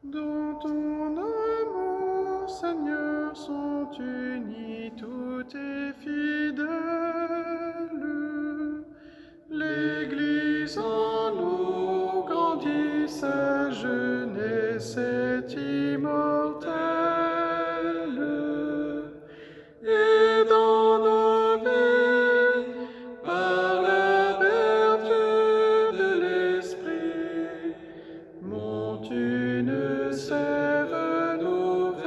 Dans ton amour, Seigneur, sont unis tous tes fidèles. L'Église en nous grandit, sa jeunesse est immortelle. Et dans nos vies, par la vertu de l'Esprit, monte une sève nouvelle.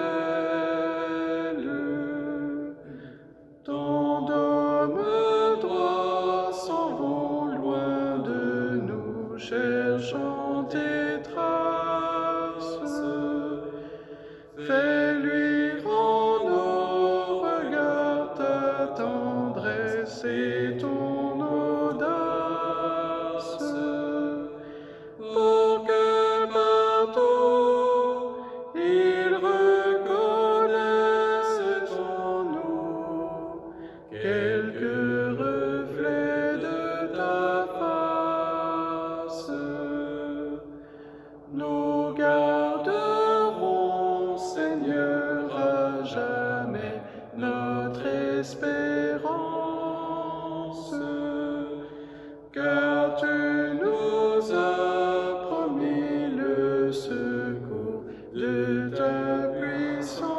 Tant d'hommes droits s'en vont loin de nous, cherchant tes traces. Fais-lui rendre nos regards ta tendresse et ton audace, pour que partout ils reconnaissent en nous quelques reflets de ta face. Nous garderons, Seigneur, à jamais notre espérance, car tu nous as promis le secours de ta puissance.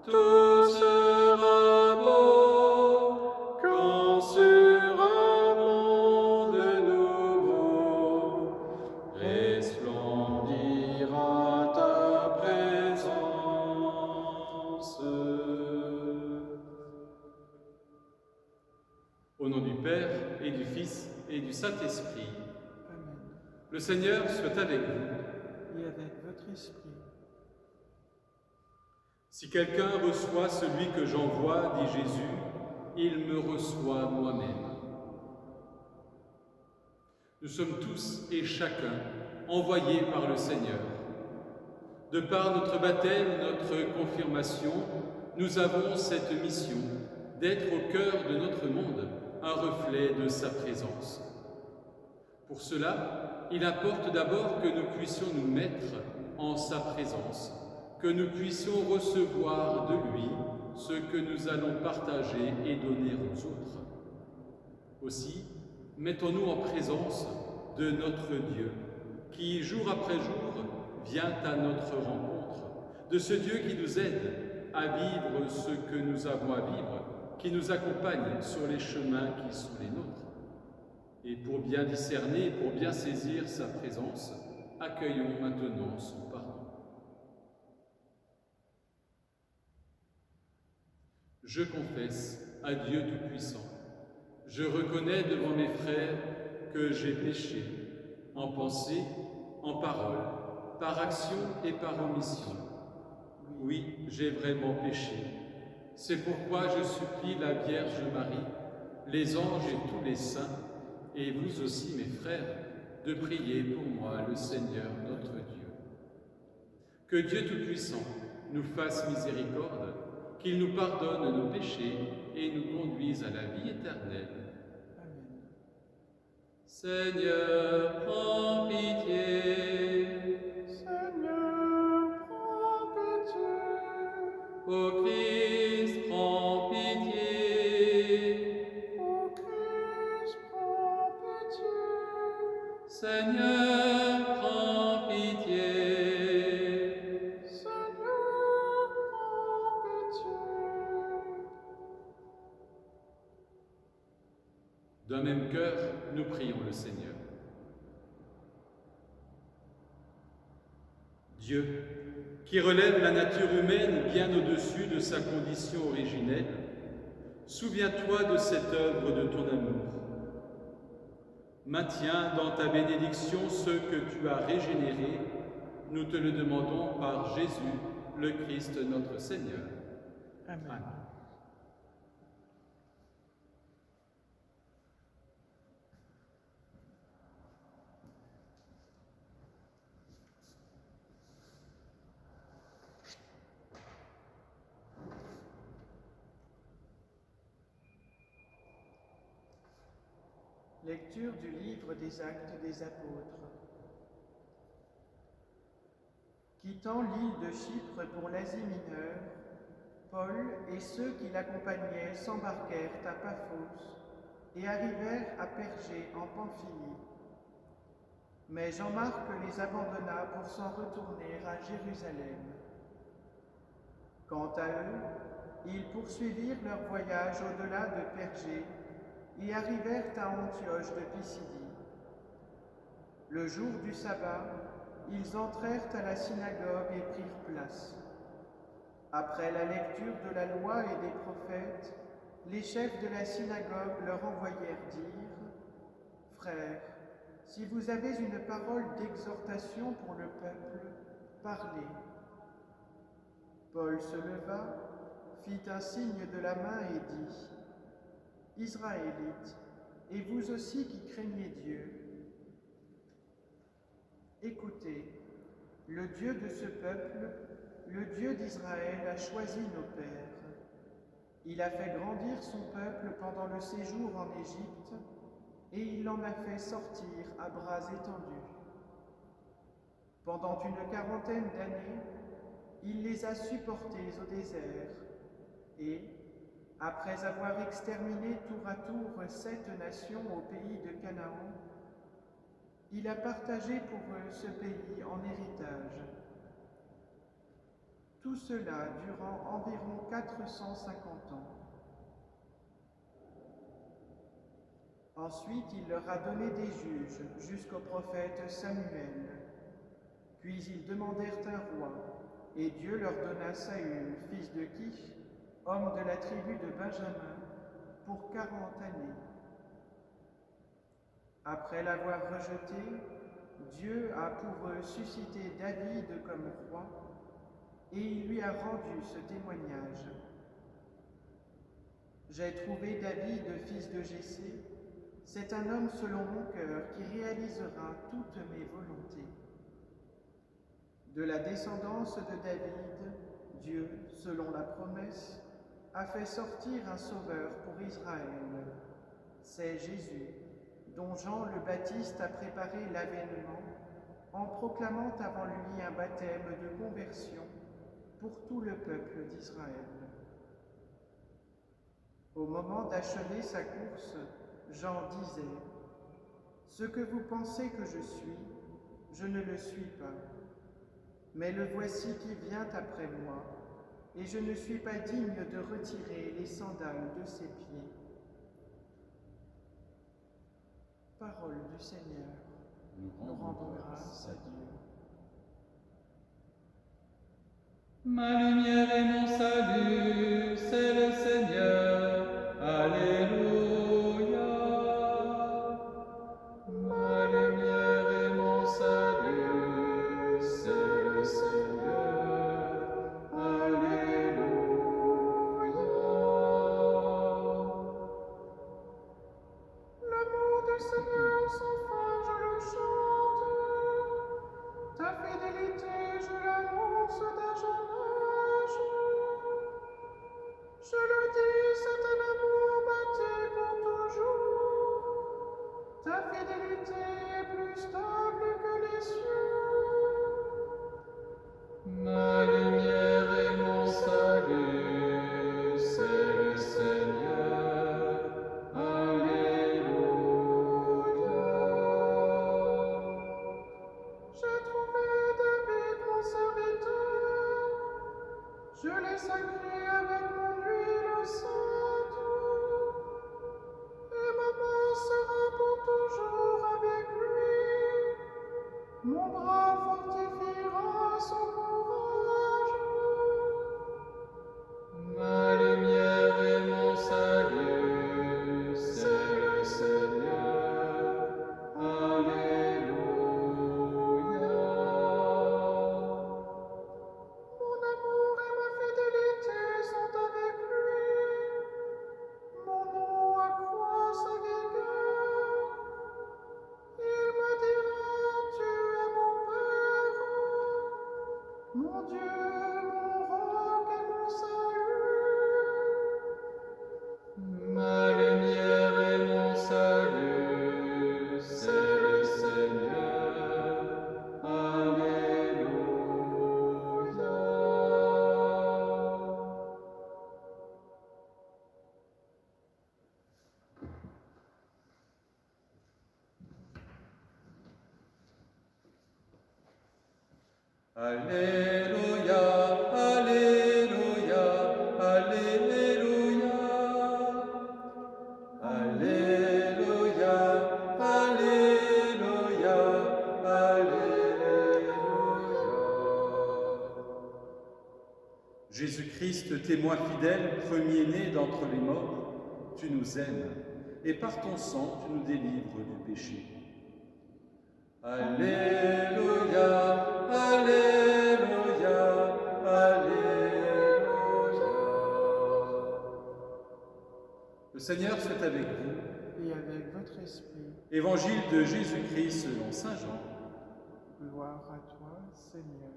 Tout sera beau quand sur un monde nouveau resplendira ta présence. Au nom du Père et du Fils et du Saint-Esprit, Amen. le Seigneur soit avec vous. Et avec votre esprit. Si quelqu'un reçoit celui que j'envoie, dit Jésus, il me reçoit moi-même. Nous sommes tous et chacun envoyés par le Seigneur. De par notre baptême, notre confirmation, nous avons cette mission d'être au cœur de notre monde un reflet de sa présence. Pour cela, il importe d'abord que nous puissions nous mettre en sa présence, que nous puissions recevoir de lui ce que nous allons partager et donner aux autres. Aussi, mettons-nous en présence de notre Dieu, qui, jour après jour, vient à notre rencontre, de ce Dieu qui nous aide à vivre ce que nous avons à vivre, qui nous accompagne sur les chemins qui sont les nôtres. Et pour bien discerner, pour bien saisir sa présence, accueillons maintenant son pardon. Je confesse à Dieu Tout-Puissant, je reconnais devant mes frères que j'ai péché, en pensée, en parole, par action et par omission. Oui, j'ai vraiment péché. C'est pourquoi je supplie la Vierge Marie, les anges et tous les saints, et vous aussi, mes frères, de prier pour moi, le Seigneur notre Dieu. Que Dieu Tout-Puissant nous fasse miséricorde, qu'il nous pardonne nos péchés et nous conduise à la vie éternelle. Amen. Seigneur, prends pitié. Seigneur, prends pitié. Ô Christ, prends pitié. Ô Christ, prends pitié. Seigneur, prends pitié. Seigneur, prends pitié. D'un même cœur, nous prions le Seigneur. Dieu, qui relève la nature humaine bien au-dessus de sa condition originelle, souviens-toi de cette œuvre de ton amour. Maintiens dans ta bénédiction ceux que tu as régénérés, nous te le demandons par Jésus, le Christ notre Seigneur. Amen. Amen. Lecture du livre des Actes des Apôtres. Quittant l'île de Chypre pour l'Asie mineure, Paul et ceux qui l'accompagnaient s'embarquèrent à Paphos et arrivèrent à Pergé en Pamphylie. Mais Jean-Marc les abandonna pour s'en retourner à Jérusalem. Quant à eux, ils poursuivirent leur voyage au-delà de Pergé et arrivèrent à Antioche de Pisidie. Le jour du sabbat, ils entrèrent à la synagogue et prirent place. Après la lecture de la loi et des prophètes, les chefs de la synagogue leur envoyèrent dire : « Frères, si vous avez une parole d'exhortation pour le peuple, parlez. » Paul se leva, fit un signe de la main et dit : « Israélites, et vous aussi qui craignez Dieu, écoutez, le Dieu de ce peuple, le Dieu d'Israël, a choisi nos pères. Il a fait grandir son peuple pendant le séjour en Égypte, et il en a fait sortir à bras étendus. Pendant une quarantaine d'années, il les a supportés au désert, et, après avoir exterminé tour à tour 7 nations au pays de Canaan, il a partagé pour eux ce pays en héritage. Tout cela durant environ 450 ans. Ensuite, il leur a donné des juges jusqu'au prophète Samuel. Puis ils demandèrent un roi, et Dieu leur donna Saül, fils de Kish, homme de la tribu de Benjamin, pour 40 années. Après l'avoir rejeté, Dieu a pour eux suscité David comme roi, et il lui a rendu ce témoignage. J'ai trouvé David, fils de Jessé. C'est un homme selon mon cœur qui réalisera toutes mes volontés. De la descendance de David, Dieu, selon la promesse, a fait sortir un sauveur pour Israël. C'est Jésus, dont Jean le Baptiste a préparé l'avènement, en proclamant avant lui un baptême de conversion pour tout le peuple d'Israël. Au moment d'achever sa course, Jean disait : « Ce que vous pensez que je suis, je ne le suis pas. Mais le voici qui vient après moi, et je ne suis pas digne de retirer les sandales de ses pieds. » Parole du Seigneur. Nous rendons grâce à Dieu. Ma lumière et mon salut, c'est le Seigneur. Alléluia. Ma lumière et mon salut, c'est le Seigneur. Alléluia. L'amour du Seigneur sans fin, je le chante. Ta fidélité, je l'annonce d'un jeune âge. Je le dis, c'est un amour bâti pour toujours. Ta fidélité est plus stable que les cieux. Ma lumière et mon salut, c'est le Seigneur. Alléluia. J'ai trouvé David, mon serviteur. Je l'ai sacré avec mon huile sainte. Et ma main sera pour toujours avec lui. Mon bras Alléluia, Alléluia, Alléluia. Alléluia, Alléluia, Alléluia. Jésus-Christ, témoin fidèle, premier-né d'entre les morts, tu nous aimes, et par ton sang, tu nous délivres du péché. Alléluia, Alléluia, Alléluia. Le Seigneur soit avec vous. Et avec votre esprit, Évangile de Jésus-Christ selon saint Jean. gloire à toi, Seigneur.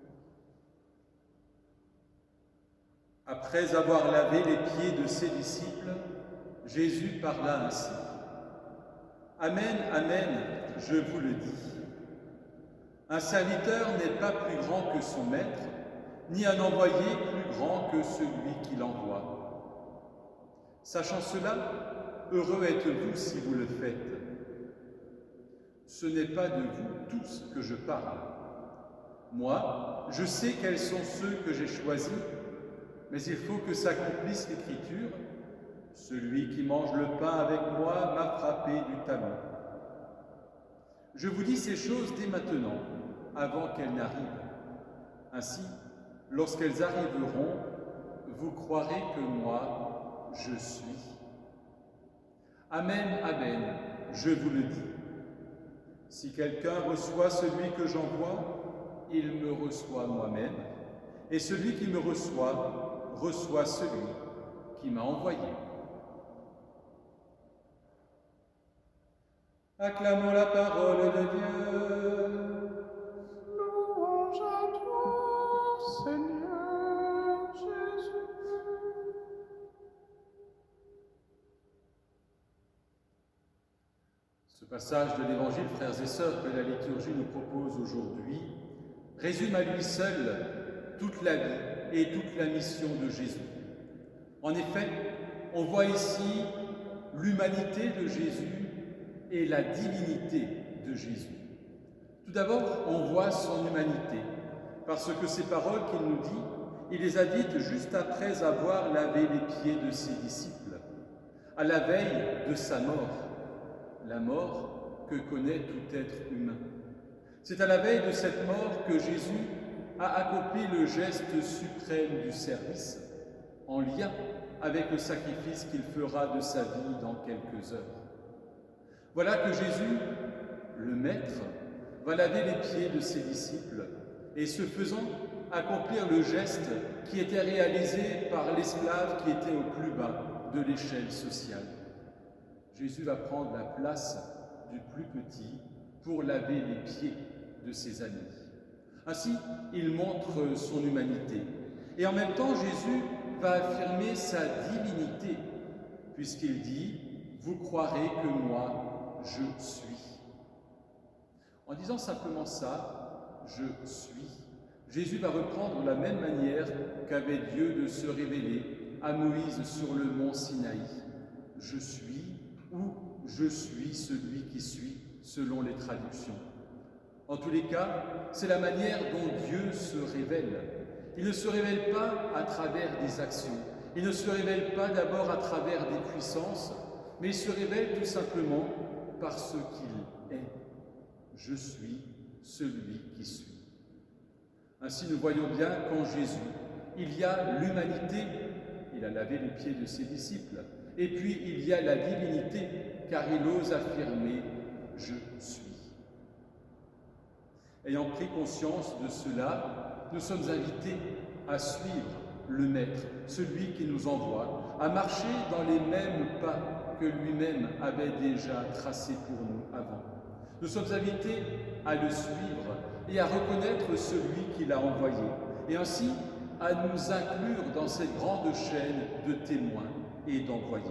Après avoir lavé les pieds de ses disciples, Jésus parla ainsi. Amen, amen, je vous le dis. Un serviteur n'est pas plus grand que son maître, ni un envoyé plus grand que celui qui l'envoie. Sachant cela, heureux êtes-vous si vous le faites. Ce n'est pas de vous tous que je parle. Moi, je sais quels sont ceux que j'ai choisis, mais il faut que s'accomplisse l'Écriture. Celui qui mange le pain avec moi m'a frappé du talon. Je vous dis ces choses dès maintenant, avant qu'elles n'arrivent. Ainsi, lorsqu'elles arriveront, vous croirez que moi, je suis. Amen, amen, je vous le dis. Si quelqu'un reçoit celui que j'envoie, il me reçoit moi-même, et celui qui me reçoit celui qui m'a envoyé. Acclamons la parole de Dieu. Louange à toi, Seigneur Jésus. Ce passage de l'Évangile, frères et sœurs, que la liturgie nous propose aujourd'hui, résume à lui seul toute la vie et toute la mission de Jésus. En effet, on voit ici l'humanité de Jésus et la divinité de Jésus. Tout d'abord, on voit son humanité, parce que ces paroles qu'il nous dit, il les a dites juste après avoir lavé les pieds de ses disciples, à la veille de sa mort, la mort que connaît tout être humain. C'est à la veille de cette mort que Jésus a accompli le geste suprême du service, en lien avec le sacrifice qu'il fera de sa vie dans quelques heures. Voilà que Jésus, le Maître, va laver les pieds de ses disciples et, ce faisant, accomplir le geste qui était réalisé par l'esclave qui était au plus bas de l'échelle sociale. Jésus va prendre la place du plus petit pour laver les pieds de ses amis. Ainsi, il montre son humanité. Et en même temps, Jésus va affirmer sa divinité, puisqu'il dit « Vous croirez que moi, je suis ». En disant simplement ça, « Je suis », Jésus va reprendre la même manière qu'avait Dieu de se révéler à Moïse sur le mont Sinaï. « Je suis » ou « Je suis celui qui suis » selon les traductions. En tous les cas, c'est la manière dont Dieu se révèle. Il ne se révèle pas à travers des actions, il ne se révèle pas d'abord à travers des puissances, mais il se révèle tout simplement par ce qu'il est. Je suis celui qui suis. Ainsi, nous voyons bien qu'en Jésus, il y a l'humanité, il a lavé les pieds de ses disciples, et puis il y a la divinité, car il ose affirmer « Je suis ». Ayant pris conscience de cela, nous sommes invités à suivre le Maître, celui qui nous envoie, à marcher dans les mêmes pas que lui-même avait déjà tracés pour nous avant. Nous sommes invités à le suivre et à reconnaître celui qui l'a envoyé, et ainsi à nous inclure dans cette grande chaîne de témoins et d'envoyés.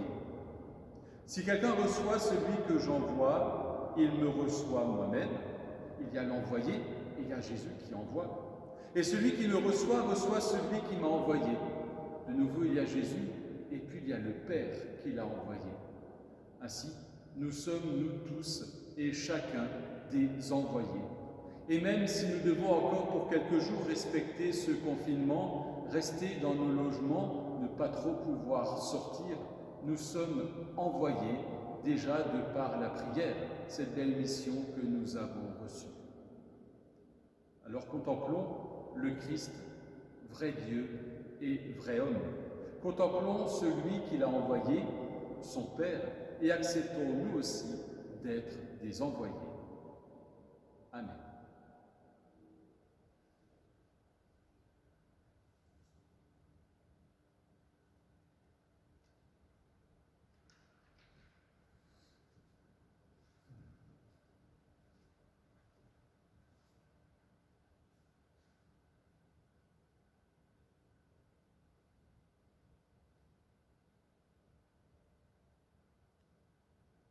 Si quelqu'un reçoit celui que j'envoie, il me reçoit moi-même. Il y a l'envoyé et il y a Jésus qui envoie. Et celui qui me reçoit, reçoit celui qui m'a envoyé. De nouveau, il y a Jésus et puis il y a le Père qui l'a envoyé. Ainsi, nous sommes, nous tous et chacun, des envoyés. Et même si nous devons encore pour quelques jours respecter ce confinement, rester dans nos logements, ne pas trop pouvoir sortir, nous sommes envoyés déjà de par la prière, cette belle mission que nous avons reçue. Alors contemplons le Christ, vrai Dieu et vrai homme. Contemplons celui qu'il a envoyé, son Père, et acceptons nous aussi d'être des envoyés. Amen.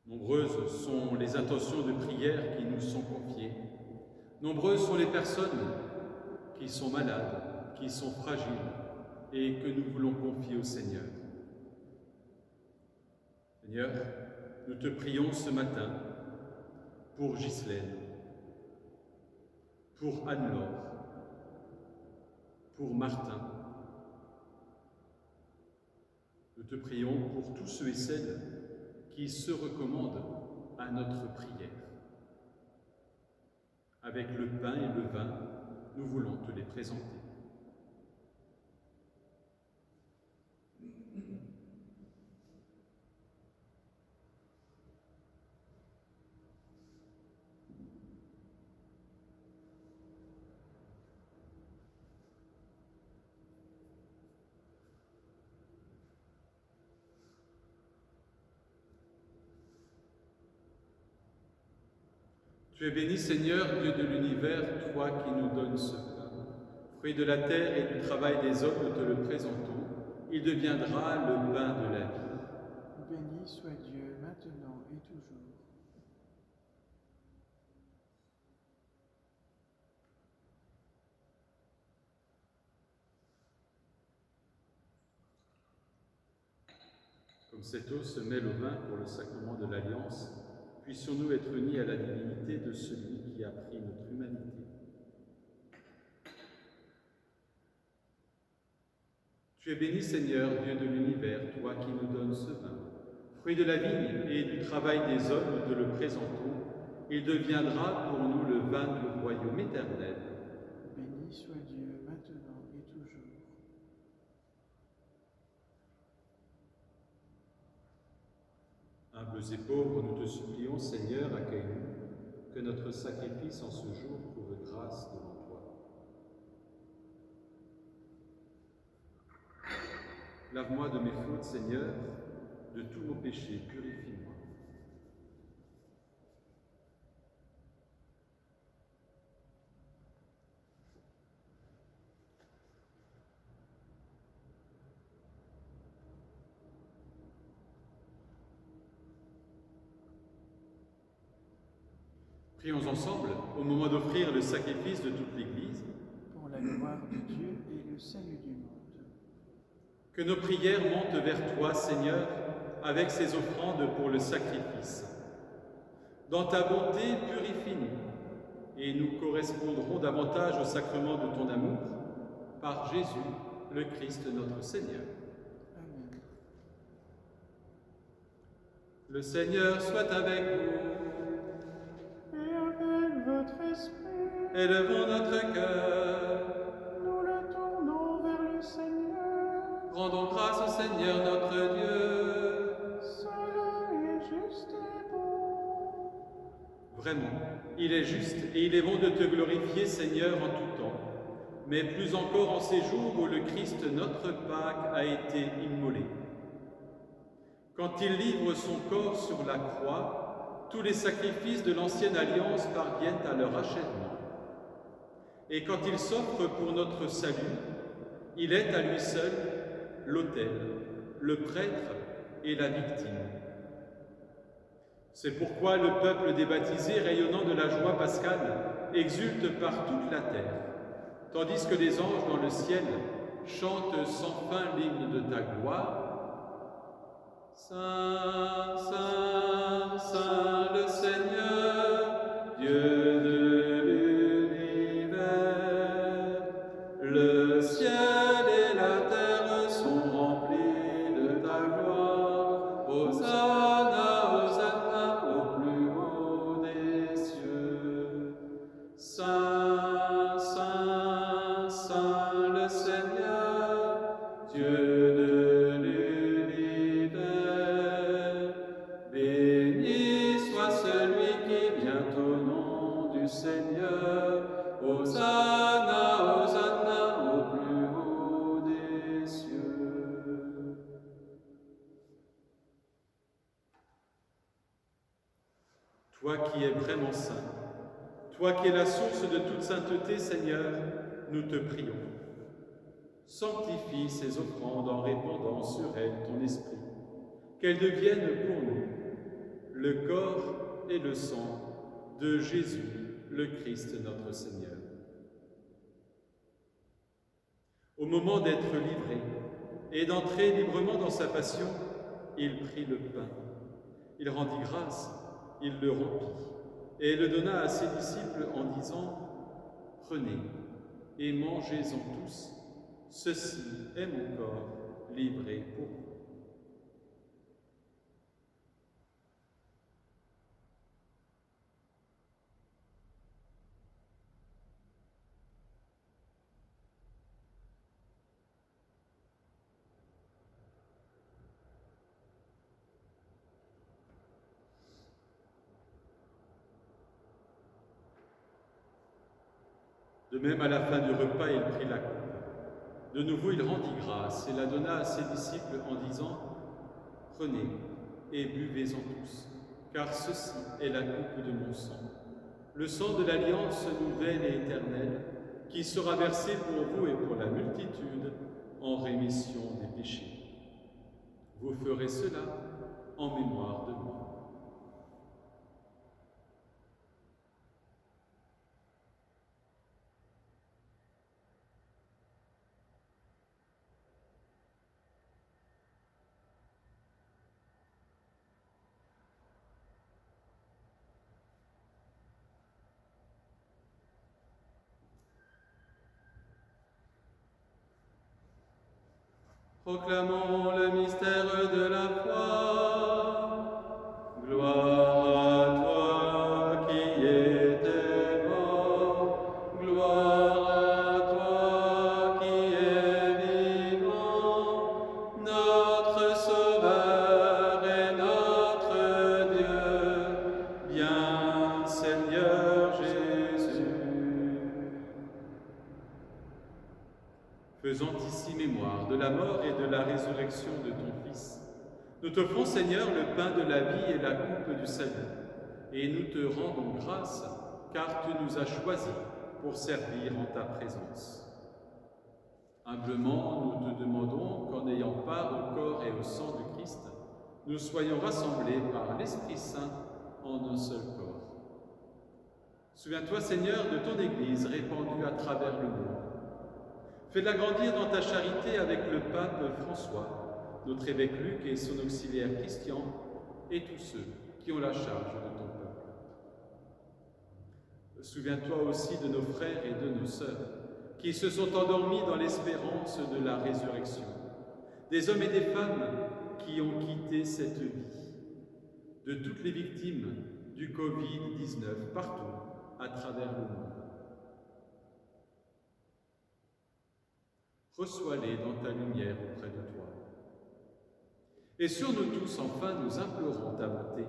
Nombreuses sont les intentions de prière qui nous sont confiées. Nombreuses sont les personnes qui sont malades, qui sont fragiles et que nous voulons confier au Seigneur. Seigneur, nous te prions ce matin pour Ghislaine, pour Anne-Laure, pour Martin. Nous te prions pour tous ceux et celles qui se recommandent à notre prière. Avec le pain et le vin, nous voulons te les présenter. Tu es béni, Seigneur, Dieu de l'univers, toi qui nous donnes ce pain. Fruit de la terre et du travail des hommes, nous te le présentons. Il deviendra le pain de la vie. Béni soit Dieu, maintenant et toujours. Comme cette eau se mêle au vin pour le sacrement de l'Alliance, puissions-nous être unis à la divinité de celui qui a pris notre humanité. Tu es béni, Seigneur, Dieu de l'univers, toi qui nous donnes ce vin. Fruit de la vigne et du travail des hommes, nous te le présentons. Il deviendra pour nous le vin du royaume éternel. Béni soit Dieu, maintenant et toujours. Humbles et pauvres, nous te supplions, Seigneur, accueille-nous, que notre sacrifice en ce jour trouve grâce devant toi. Lave-moi de mes fautes, Seigneur, de tous nos péchés, purifie-moi. Prions ensemble au moment d'offrir le sacrifice de toute l'Église. Pour la gloire de Dieu et le salut du monde. Que nos prières montent vers toi, Seigneur, avec ces offrandes pour le sacrifice. Dans ta bonté, purifie-nous, et nous correspondrons davantage au sacrement de ton amour, par Jésus, le Christ notre Seigneur. Amen. Le Seigneur soit avec vous. Et avec votre esprit, Élevons notre cœur. nous le tournons vers le Seigneur. Rendons grâce au Seigneur notre Dieu. Cela est juste et bon. Vraiment, il est juste et il est bon de te glorifier, Seigneur, en tout temps, mais plus encore en ces jours où le Christ, notre Pâque, a été immolé. Quand il livre son corps sur la croix, tous les sacrifices de l'ancienne alliance parviennent à leur achèvement. Et quand il s'offre pour notre salut, il est à lui seul l'autel, le prêtre et la victime. C'est pourquoi le peuple des baptisés, rayonnant de la joie pascale, exulte par toute la terre, tandis que les anges dans le ciel chantent sans fin l'hymne de ta gloire. Saint, Saint, Saint le Seigneur, Dieu de Hosanna, Hosanna au plus haut des cieux. Toi qui es vraiment saint, toi qui es la source de toute sainteté, Seigneur, nous te prions. Sanctifie ces offrandes en répandant sur elles ton esprit, qu'elles deviennent pour nous le corps et le sang de Jésus, le Christ notre Seigneur. Au moment d'être livré et d'entrer librement dans sa passion, il prit le pain, il rendit grâce, il le rompit et le donna à ses disciples en disant « Prenez et mangez-en tous, ceci est mon corps livré pour vous. » De même, à la fin du repas, il prit la coupe. De nouveau, il rendit grâce et la donna à ses disciples en disant « Prenez et buvez-en tous, car ceci est la coupe de mon sang, le sang de l'alliance nouvelle et éternelle, qui sera versé pour vous et pour la multitude en rémission des péchés. Vous ferez cela en mémoire de moi. » Proclamons le mystère de la foi. Gloire à toi qui étais mort, gloire à toi qui es vivant, notre Sauveur et notre Dieu, bien Seigneur Jésus. Faisant ici mémoire de la mort et de la résurrection de ton Fils, nous t'offrons, Seigneur, le pain de la vie et la coupe du salut, et nous te rendons grâce, car tu nous as choisis pour servir en ta présence. Humblement, nous te demandons qu'en ayant part au corps et au sang du Christ, nous soyons rassemblés par l'Esprit Saint en un seul corps. Souviens-toi, Seigneur, de ton Église répandue à travers le monde. Fais-la grandir dans ta charité avec le pape François, notre évêque Luc et son auxiliaire Christian, et tous ceux qui ont la charge de ton peuple. Souviens-toi aussi de nos frères et de nos sœurs, qui se sont endormis dans l'espérance de la résurrection, des hommes et des femmes qui ont quitté cette vie, de toutes les victimes du Covid-19 partout à travers le monde. Reçois-les dans ta lumière auprès de toi. Et sur nous tous, enfin, nous implorons ta bonté.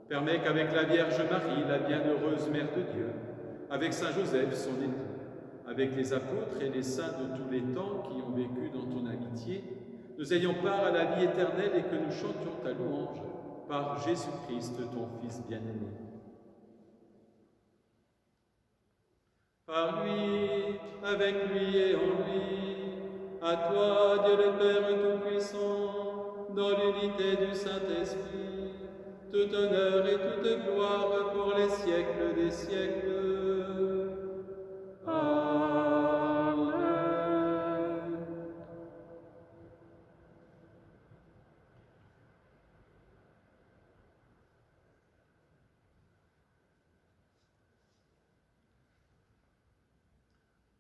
Permets qu'avec la Vierge Marie, la bienheureuse Mère de Dieu, avec Saint Joseph, son époux, avec les apôtres et les saints de tous les temps qui ont vécu dans ton amitié, nous ayons part à la vie éternelle et que nous chantions ta louange par Jésus-Christ, ton Fils bien-aimé. Par lui, avec lui et en lui, à toi, Dieu le Père Tout-Puissant, dans l'unité du Saint-Esprit, tout honneur et toute gloire pour les siècles des siècles. Amen.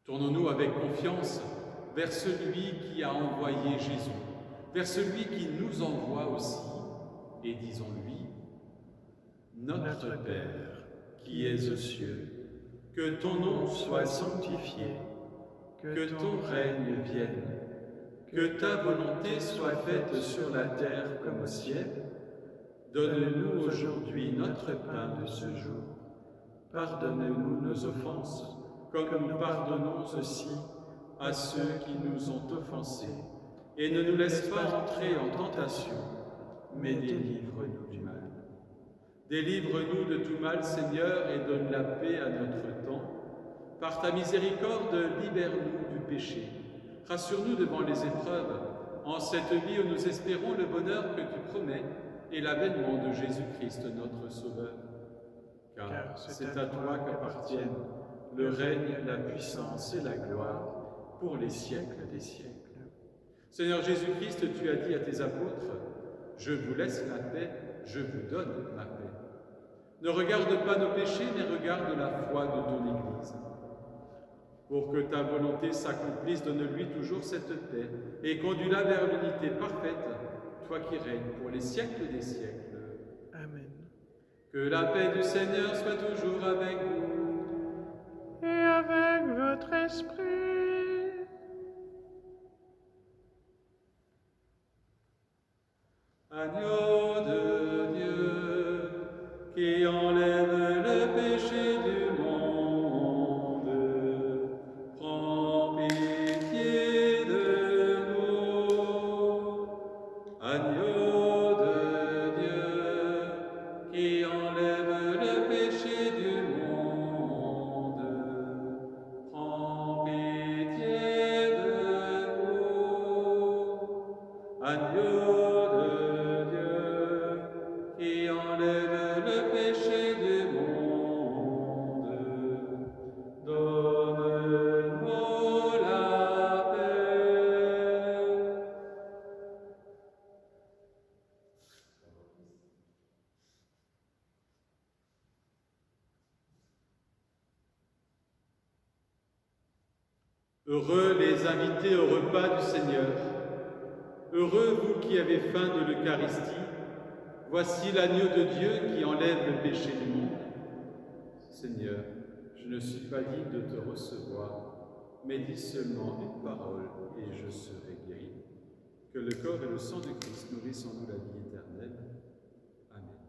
Tournons-nous avec confiance vers celui qui a envoyé Jésus, vers celui qui nous envoie aussi, et disons-lui, Notre Père, qui es aux cieux, que ton nom soit sanctifié, que ton règne vienne, que ta volonté soit faite sur la terre comme au ciel. Donne-nous aujourd'hui notre pain de ce jour. Pardonne-nous nos offenses, comme nous pardonnons aussi à ceux qui nous ont offensés. Et ne nous laisse pas entrer en tentation, mais délivre-nous du mal. Délivre-nous de tout mal, Seigneur, et donne la paix à notre temps. Par ta miséricorde, libère-nous du péché. Rassure-nous devant les épreuves, en cette vie où nous espérons le bonheur que tu promets et l'avènement de Jésus-Christ, notre Sauveur. Car c'est à toi qu'appartiennent le règne, la puissance et la gloire pour les siècles des siècles. Seigneur Jésus-Christ, tu as dit à tes apôtres, « Je vous laisse la paix, je vous donne ma paix. » Ne regarde pas nos péchés, mais regarde la foi de ton Église. Pour que ta volonté s'accomplisse, donne-lui toujours cette paix et conduis-la vers l'unité parfaite, toi qui règnes pour les siècles des siècles. Amen. Que la paix du Seigneur soit toujours avec vous. Et avec votre esprit. Agneau de Dieu, qui enlève le péché du monde, prends pitié de nous. Agneau de Dieu, qui enlève le péché du monde, prends pitié de nous. Agneau qui enlève le péché du monde, donne-nous la paix. Heureux les invités au repas du Seigneur. Heureux vous qui avez faim de l'Eucharistie. Voici l'agneau de Dieu qui enlève le péché du monde. Seigneur, je ne suis pas digne de te recevoir, mais dis seulement une parole et je serai guéri. Que le corps et le sang de Christ nourrissent en nous la vie éternelle. Amen.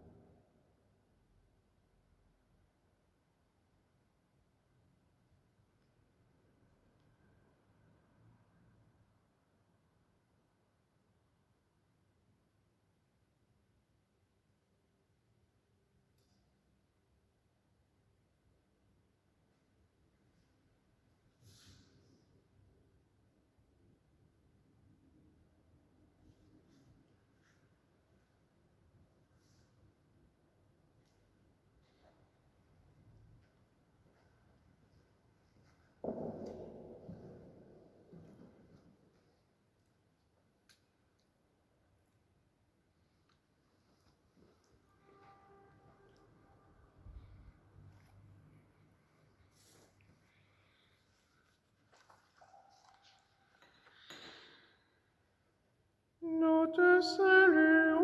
Nous te saluons,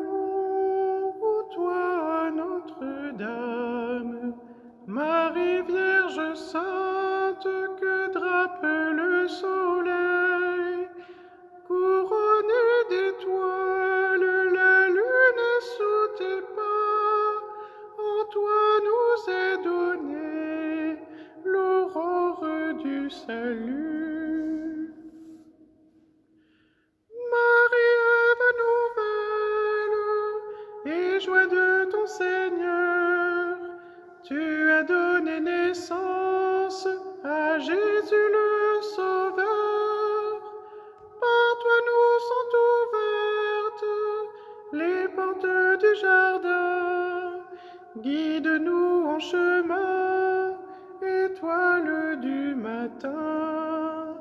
ô toi, Notre-Dame, Marie Vierge Sainte, que drape le soleil, couronnée d'étoiles, la lune sous tes pas. En toi nous est donnée l'aurore du salut. Marie-Ève nouvelle et joie de ton Seigneur, tu as donné naissance à Jésus le Sauveur. Par toi nous sont ouvertes les portes du jardin. Guide-nous en chemin, étoile du matin.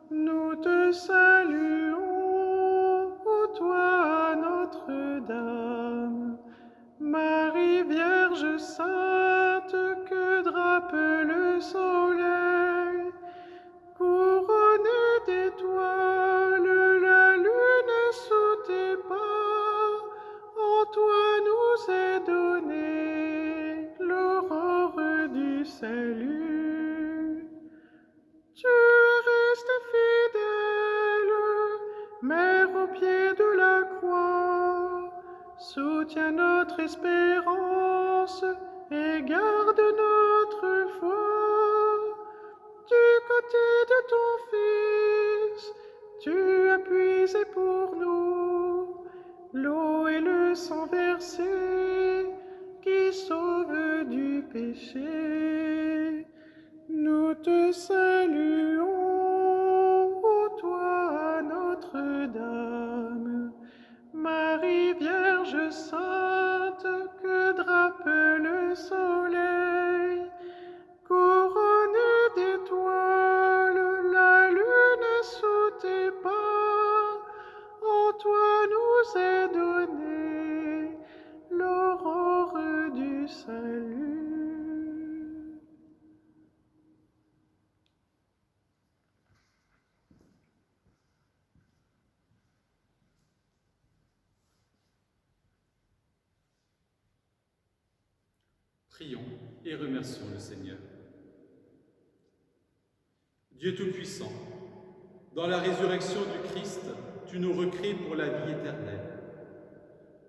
Nous te saluons, ô toi, Notre-Dame, Marie Vierge Sainte, que drape le soleil, couronnée d'étoiles, la lune sous tes pas. En toi nous est donnée l'aurore du salut. Tu es resté fidèle, Mère au pied de la croix, soutiens notre espérance et garde notre foi. te saluons, ô toi Notre-Dame, Marie Vierge Sainte, que drape le soleil, couronnée d'étoiles, la lune sous tes pas, en toi nous est donnée l'aurore du salut. Prions et remercions le Seigneur. Dieu Tout-Puissant, dans la résurrection du Christ, tu nous recrées pour la vie éternelle.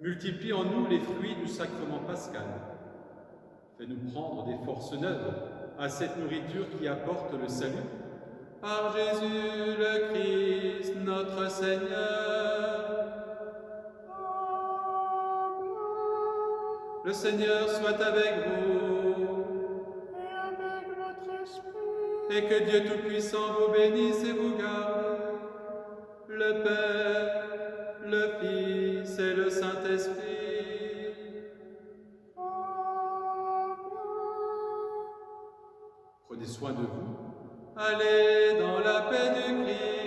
Multiplie en nous les fruits du sacrement pascal. Fais-nous prendre des forces neuves à cette nourriture qui apporte le salut. Par Jésus le Christ, notre Seigneur. Le Seigneur soit avec vous. Et avec votre esprit, Et que Dieu Tout-Puissant vous bénisse et vous garde, le Père, le Fils et le Saint-Esprit. Prenez soin de vous. Allez dans la paix du Christ.